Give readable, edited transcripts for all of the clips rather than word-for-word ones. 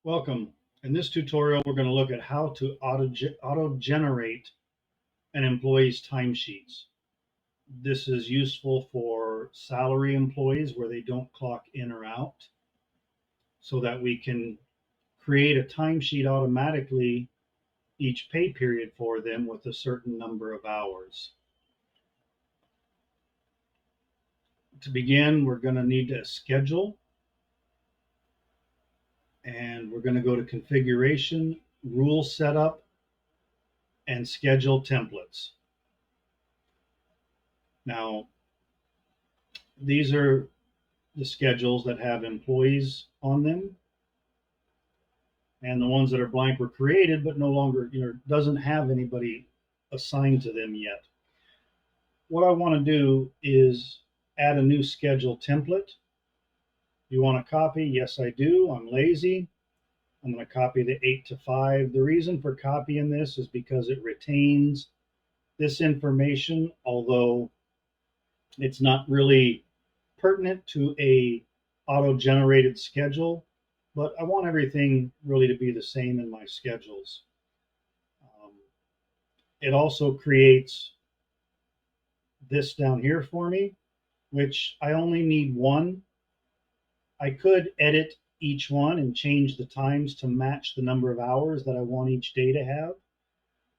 Welcome. In this tutorial, we're going to look at how to auto-generate an employee's timesheets. This is useful for salary employees where they don't clock in or out, so that we can create a timesheet automatically each pay period for them with a certain number of hours. To begin, we're going to need a schedule, and we're going to go to configuration, rule setup, and schedule templates. Now, these are the schedules that have employees on them, and the ones that are blank were created but no longer, doesn't have anybody assigned to them yet. What I want to do is add a new schedule template. You want to copy? Yes, I do. I'm lazy. I'm going to copy the 8 to 5. The reason for copying this is because it retains this information, although it's not really pertinent to a auto-generated schedule, but I want everything really to be the same in my schedules. It also creates this down here for me, which I only need one. I could edit each one and change the times to match the number of hours that I want each day to have.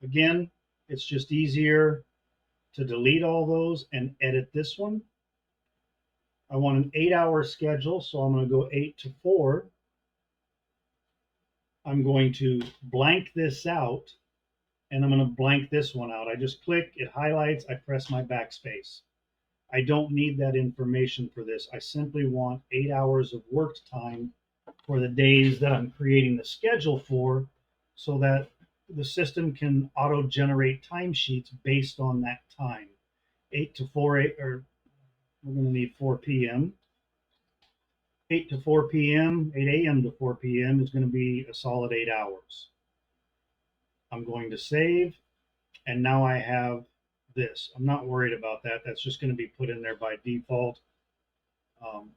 Again, it's just easier to delete all those and edit this one. I want an 8-hour schedule, so I'm going to go 8 to 4. I'm going to blank this out, and I'm going to blank this one out. I just click, it highlights, I press my backspace. I don't need that information for this. I simply want 8 hours of work time for the days that I'm creating the schedule for, so that the system can auto-generate timesheets based on that time. 8 to 4, or we're going to need 4 p.m. 8 to 4 p.m., 8 a.m. to 4 p.m. is going to be a solid 8 hours. I'm going to save, and now I have this. I'm not worried about that. That's just going to be put in there by default.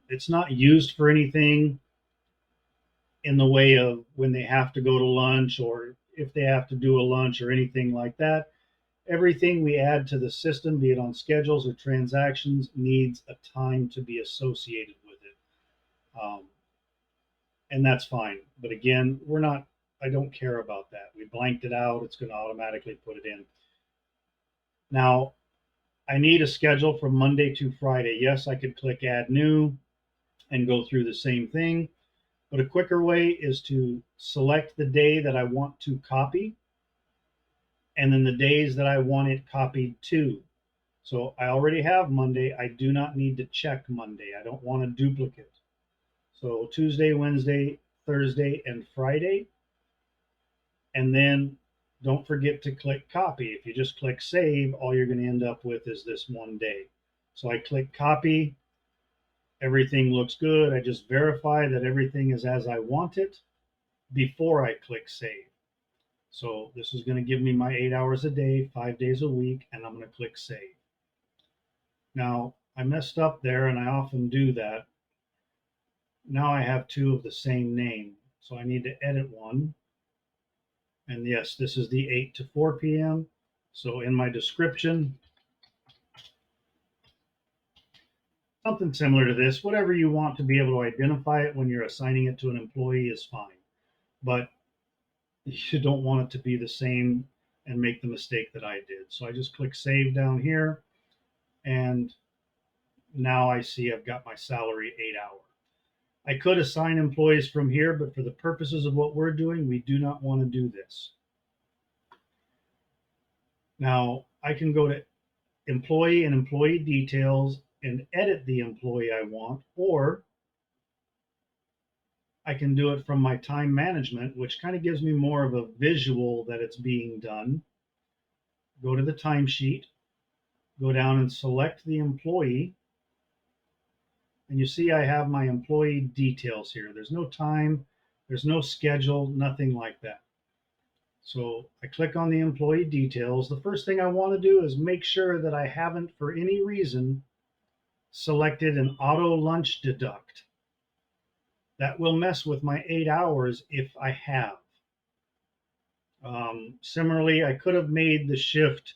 It's not used for anything in the way of when they have to go to lunch, or if they have to do a lunch or anything like that. Everything we add to the system, be it on schedules or transactions, needs a time to be associated with it. And that's fine. But again, I don't care about that. We blanked it out. It's going to automatically put it in. Now, I need a schedule from Monday to Friday. Yes, I could click add new and go through the same thing. But a quicker way is to select the day that I want to copy, and then the days that I want it copied to. So I already have Monday. I do not need to check Monday. I don't want a duplicate. So Tuesday, Wednesday, Thursday, and Friday. And then don't forget to click copy. If you just click save, all you're going to end up with is this one day. So I click copy. Everything looks good. I just verify that everything is as I want it before I click save. So this is going to give me my 8 hours a day, 5 days a week, and I'm going to click save. Now, I messed up there, and I often do that. Now I have two of the same name, so I need to edit one. And yes, this is the 8 to 4 p.m. So in my description, something similar to this. Whatever you want to be able to identify it when you're assigning it to an employee is fine. But you don't want it to be the same and make the mistake that I did. So I just click save down here, and now I see I've got my salary 8 hour. I could assign employees from here, but for the purposes of what we're doing, we do not want to do this. Now I can go to employee and employee details and edit the employee I want, or I can do it from my time management, which kind of gives me more of a visual that it's being done. Go to the timesheet, go down and select the employee, and you see I have my employee details here. There's no time, there's no schedule, nothing like that. So I click on the employee details. The first thing I want to do is make sure that I haven't, for any reason, selected an auto lunch deduct. That will mess with my 8 hours if I have. Similarly, I could have made the shift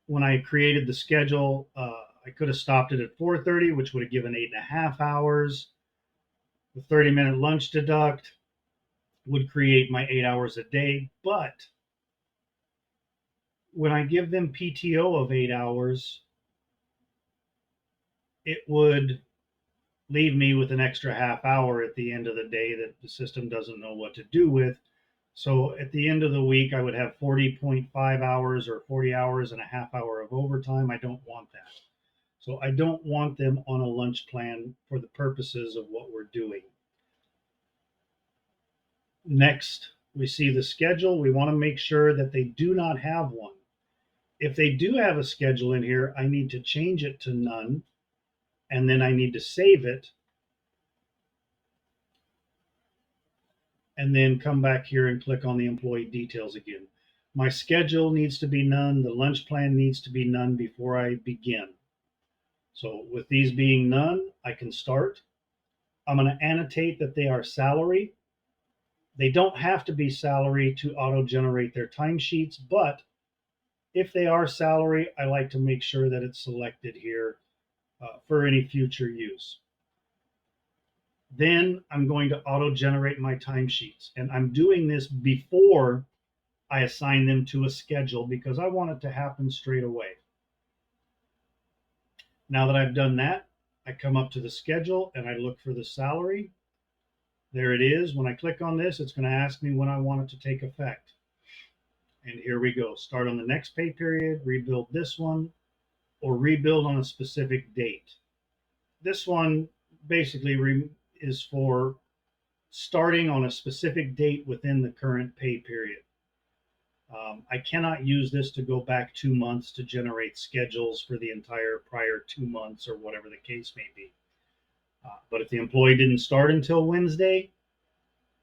when I created the schedule. I could have stopped it at 4:30, which would have given 8.5 hours. The 30-minute lunch deduct would create my 8 hours a day. But when I give them PTO of 8 hours, it would leave me with an extra half hour at the end of the day that the system doesn't know what to do with. So at the end of the week, I would have 40.5 hours or 40 hours and a half hour of overtime. I don't want that. So I don't want them on a lunch plan for the purposes of what we're doing. Next, we see the schedule. We want to make sure that they do not have one. If they do have a schedule in here, I need to change it to none, and then I need to save it, and then come back here and click on the employee details again. My schedule needs to be none. The lunch plan needs to be none before I begin. So with these being none, I can start. I'm going to annotate that they are salary. They don't have to be salary to auto-generate their timesheets, but if they are salary, I like to make sure that it's selected here for any future use. Then I'm going to auto-generate my timesheets, and I'm doing this before I assign them to a schedule because I want it to happen straight away. Now that I've done that, I come up to the schedule and I look for the salary. There it is. When I click on this, it's going to ask me when I want it to take effect. And here we go. Start on the next pay period, rebuild this one, or rebuild on a specific date. This one basically is for starting on a specific date within the current pay period. I cannot use this to go back 2 months to generate schedules for the entire prior 2 months or whatever the case may be. But if the employee didn't start until Wednesday,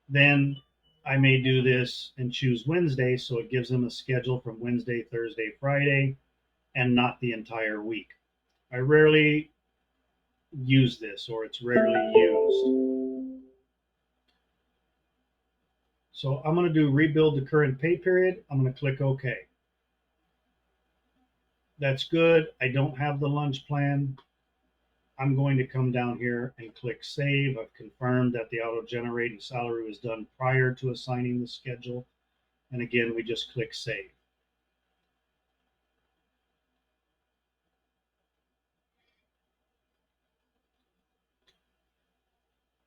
then I may do this and choose Wednesday, so it gives them a schedule from Wednesday, Thursday, Friday, and not the entire week. I rarely use this, or it's rarely used. So I'm going to do rebuild the current pay period. I'm going to click OK. That's good. I don't have the lunch plan. I'm going to come down here and click save. I've confirmed that the auto generating salary was done prior to assigning the schedule. And again, we just click save.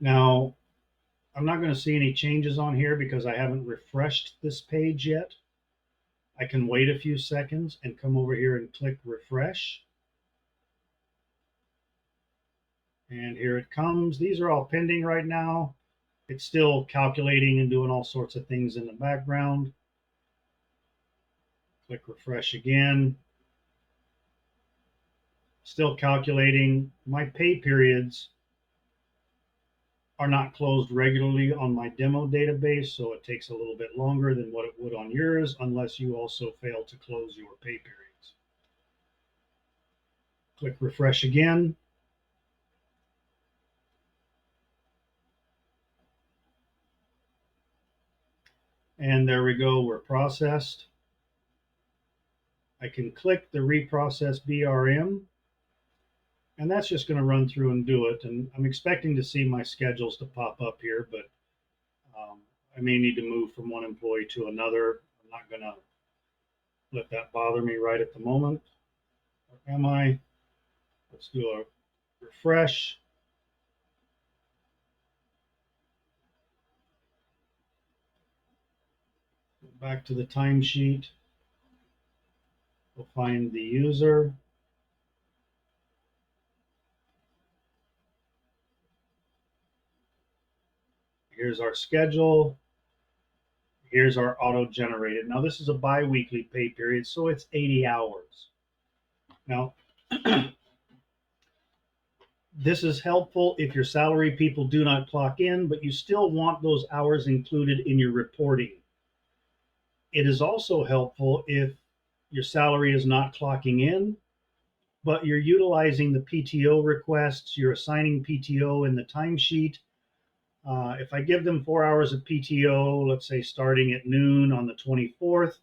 Now, I'm not going to see any changes on here because I haven't refreshed this page yet. I can wait a few seconds and come over here and click refresh. And here it comes. These are all pending right now. It's still calculating and doing all sorts of things in the background. Click refresh again. Still calculating. My pay periods are not closed regularly on my demo database, so it takes a little bit longer than what it would on yours, unless you also fail to close your pay periods. Click refresh again. And there we go, we're processed. I can click the reprocess BRM, and that's just going to run through and do it. And I'm expecting to see my schedules to pop up here, but I may need to move from one employee to another. I'm not going to let that bother me right at the moment. Or am I? Let's do a refresh. Go back to the timesheet. We'll find the user. Here's our schedule. Here's our auto-generated. Now this is a bi-weekly pay period, so it's 80 hours. Now, this is helpful if your salary people do not clock in, but you still want those hours included in your reporting. It is also helpful if your salary is not clocking in, but you're utilizing the PTO requests, you're assigning PTO in the timesheet, If I give them 4 hours of PTO, let's say starting at noon on the 24th,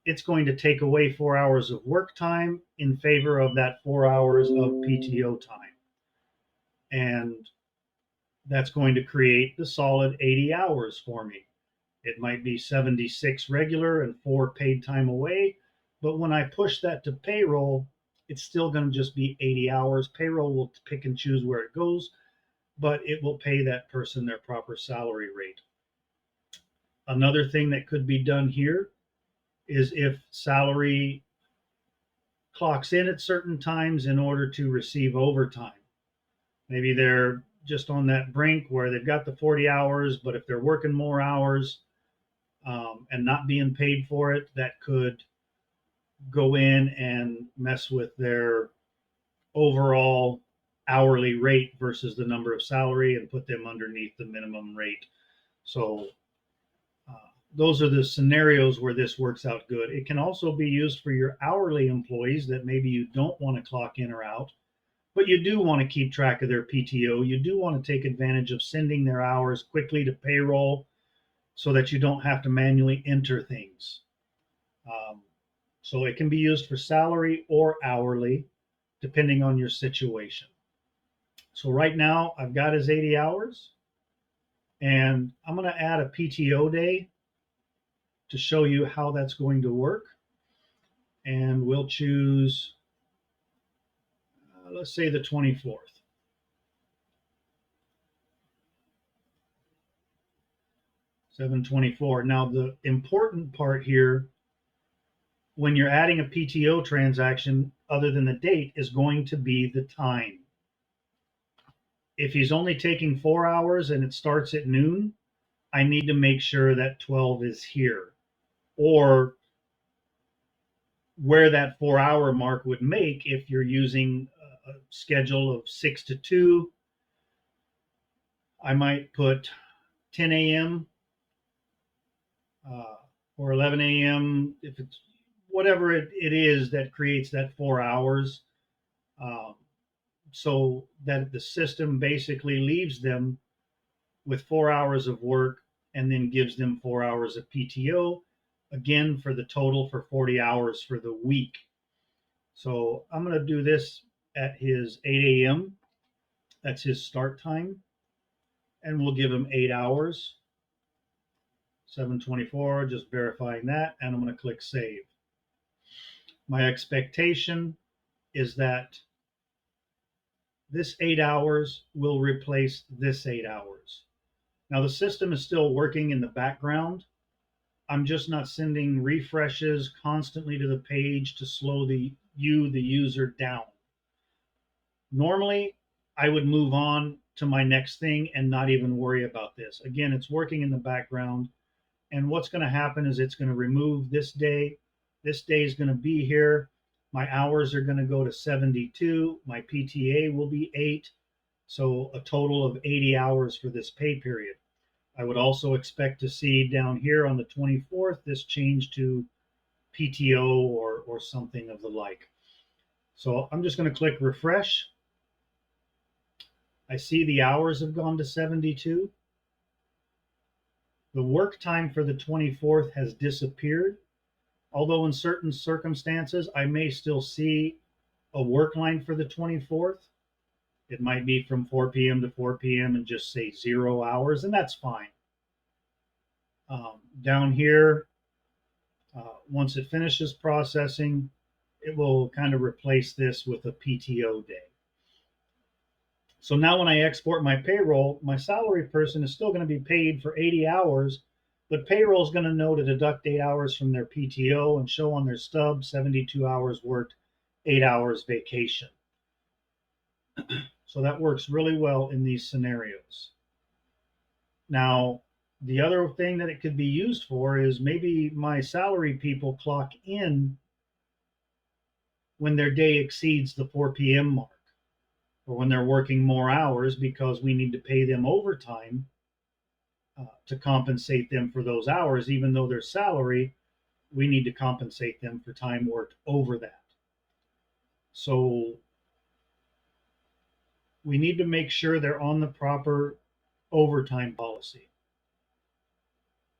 it's going to take away 4 hours of work time in favor of that 4 hours of PTO time. And that's going to create the solid 80 hours for me. It might be 76 regular and 4 paid time away, but when I push that to payroll, it's still going to just be 80 hours. Payroll will pick and choose where it goes, but it will pay that person their proper salary rate. Another thing that could be done here is if salary clocks in at certain times in order to receive overtime. Maybe they're just on that brink where they've got the 40 hours, but if they're working more hours and not being paid for it, that could go in and mess with their overall hourly rate versus the number of salary and put them underneath the minimum rate. So those are the scenarios where this works out good. It can also be used for your hourly employees that maybe you don't want to clock in or out, but you do want to keep track of their PTO. You do want to take advantage of sending their hours quickly to payroll so that you don't have to manually enter things. Um, so it can be used for salary or hourly, depending on your situation. So right now I've got his 80 hours and I'm going to add a PTO day to show you how that's going to work. And we'll choose, let's say the 24th. 724. Now, the important part here, when you're adding a PTO transaction, other than the date, is going to be the time. If he's only taking 4 hours and it starts at noon, I need to make sure that 12 is here. Or where that 4 hour mark would make if you're using a schedule of 6 to 2, I might put 10 a.m. Or 11 a.m. if it's whatever it is that creates that 4 hours, um, so that the system basically leaves them with 4 hours of work and then gives them 4 hours of PTO again for the total for 40 hours for the week. So I'm going to do this at his 8 a.m. That's his start time. And we'll give him 8 hours. 724, just verifying that. And I'm going to click save. My expectation is that this 8 hours will replace this 8 hours. Now the system is still working in the background. I'm just not sending refreshes constantly to the page to slow the user down. Normally, I would move on to my next thing and not even worry about this. Again, it's working in the background. And what's going to happen is it's going to remove this day. This day is going to be here. My hours are going to go to 72. My PTA will be 8. So a total of 80 hours for this pay period. I would also expect to see down here on the 24th this change to PTO or something of the like. So I'm just going to click refresh. I see the hours have gone to 72. The work time for the 24th has disappeared, although in certain circumstances I may still see a work line for the 24th. It might be from 4 p.m. to 4 p.m. and just say 0 hours, and that's fine. Down here, once it finishes processing, it will kind of replace this with a PTO day. So now when I export my payroll, my salary person is still going to be paid for 80 hours, but payroll is going to know to deduct 8 hours from their PTO and show on their stub 72 hours worked, 8 hours vacation. So that works really well in these scenarios. Now, the other thing that it could be used for is maybe my salary people clock in when their day exceeds the 4 p.m. mark, or when they're working more hours because we need to pay them overtime to compensate them for those hours. Even though their salary, we need to compensate them for time worked over that. So we need to make sure they're on the proper overtime policy.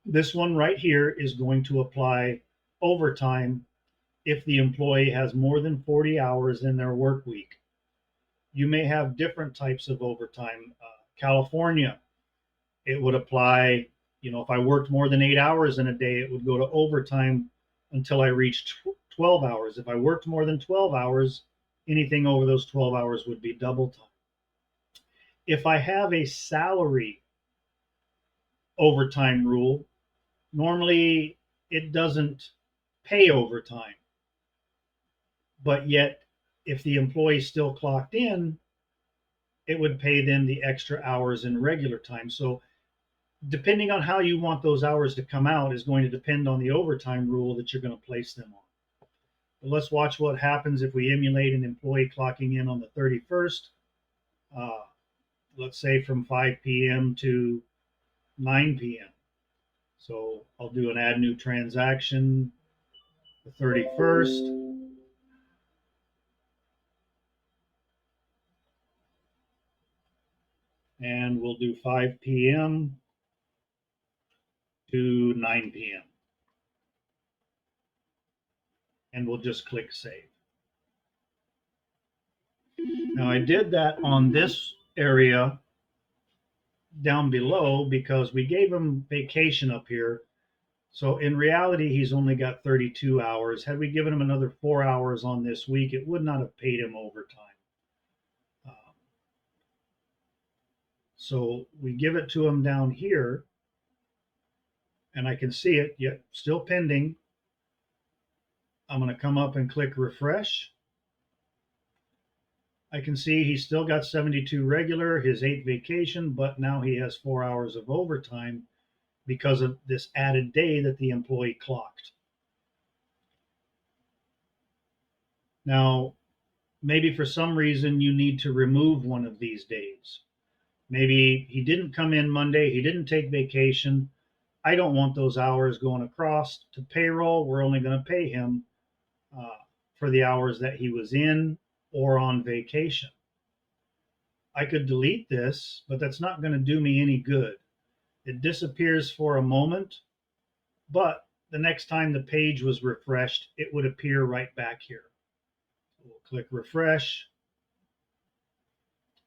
This one right here is going to apply overtime if the employee has more than 40 hours in their work week. You may have different types of overtime. California, it would apply, if I worked more than 8 hours in a day, it would go to overtime until I reached 12 hours. If I worked more than 12 hours, anything over those 12 hours would be double time. If I have a salary overtime rule, normally it doesn't pay overtime. But yet, if the employee still clocked in, it would pay them the extra hours in regular time. So, depending on how you want those hours to come out, is going to depend on the overtime rule that you're going to place them on. But let's watch what happens if we emulate an employee clocking in on the 31st, let's say from 5 p.m. to 9 p.m. So I'll do an add new transaction, the 31st. And we'll do 5 p.m. to 9 p.m. And we'll just click save. Now I did that on this area down below because we gave him vacation up here. So in reality, he's only got 32 hours. Had we given him another 4 hours on this week, it would not have paid him overtime. So we give it to him down here, and I can see it, yet still pending. I'm going to come up and click refresh. I can see he's still got 72 regular, his 8 vacation, but now he has 4 hours of overtime because of this added day that the employee clocked. Now, maybe for some reason you need to remove one of these days. Maybe he didn't come in Monday, he didn't take vacation. I don't want those hours going across to payroll. We're only going to pay him for the hours that he was in or on vacation. I could delete this, but that's not going to do me any good. It disappears for a moment, but the next time the page was refreshed, it would appear right back here. We'll click refresh,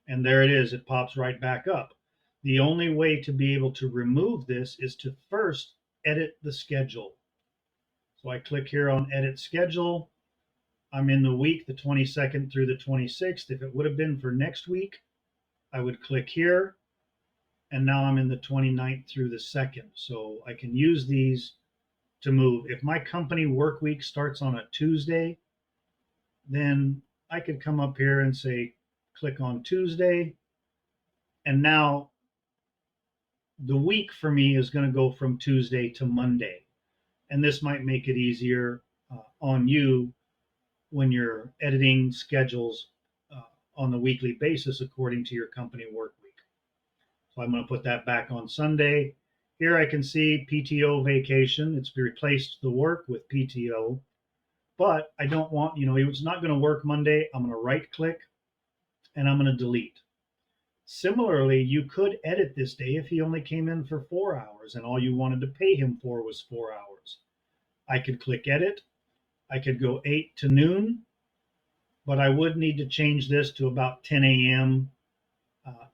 and there it is. It pops right back up. The only way to be able to remove this is to first edit the schedule. So I click here on edit schedule. I'm in the week, the 22nd through the 26th. If it would have been for next week, I would click here, and now I'm in the 29th through the 2nd. So I can use these to move. If my company work week starts on a Tuesday, then I could come up here and say, click on Tuesday. And now the week for me is going to go from Tuesday to Monday. And this might make it easier on you when you're editing schedules on the weekly basis according to your company work week. So I'm going to put that back on Sunday. Here I can see PTO vacation. It's replaced the work with PTO, but I don't want, it's not going to work Monday. I'm going to right click and I'm going to delete. Similarly, you could edit this day if he only came in for 4 hours and all you wanted to pay him for was 4 hours. I could click edit. I could go 8 to noon, but I would need to change this to about 10 a.m.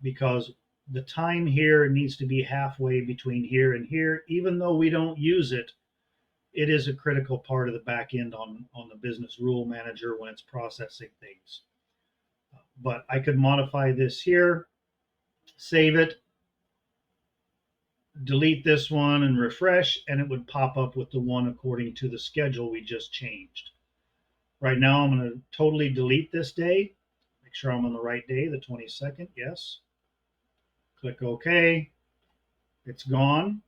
Because the time here needs to be halfway between here and here. Even though we don't use it, it is a critical part of the back end on the business rule manager when it's processing things. But I could modify this here, save it, delete this one and refresh, and it would pop up with the one according to the schedule we just changed. Right now, I'm going to totally delete this day. Make sure I'm on the right day, the 22nd. Yes. Click OK. It's gone.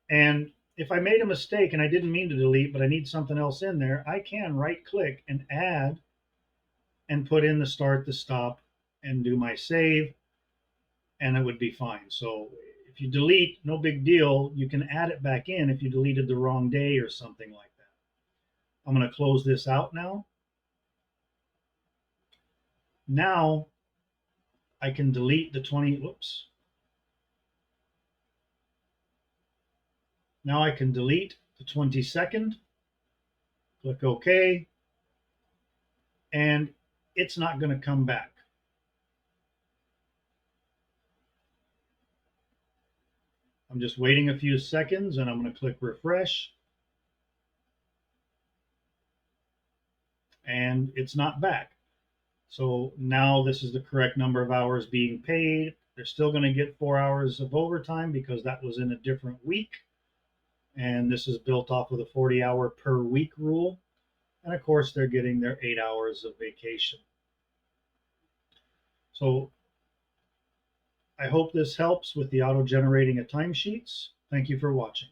And if I made a mistake and I didn't mean to delete, but I need something else in there, I can right click and add and put in the start, the stop, and do my save, and it would be fine. So if you delete, no big deal. You can add it back in if you deleted the wrong day or something like that. I'm going to close this out now. Now I can delete the 20, whoops. Now I can delete the 22nd, click OK, and it's not going to come back. I'm just waiting a few seconds and I'm going to click refresh. And it's not back. So now this is the correct number of hours being paid. They're still going to get 4 hours of overtime because that was in a different week. And this is built off of the 40-hour per week rule. And of course, they're getting their 8 hours of vacation. So I hope this helps with the auto-generating of timesheets. Thank you for watching.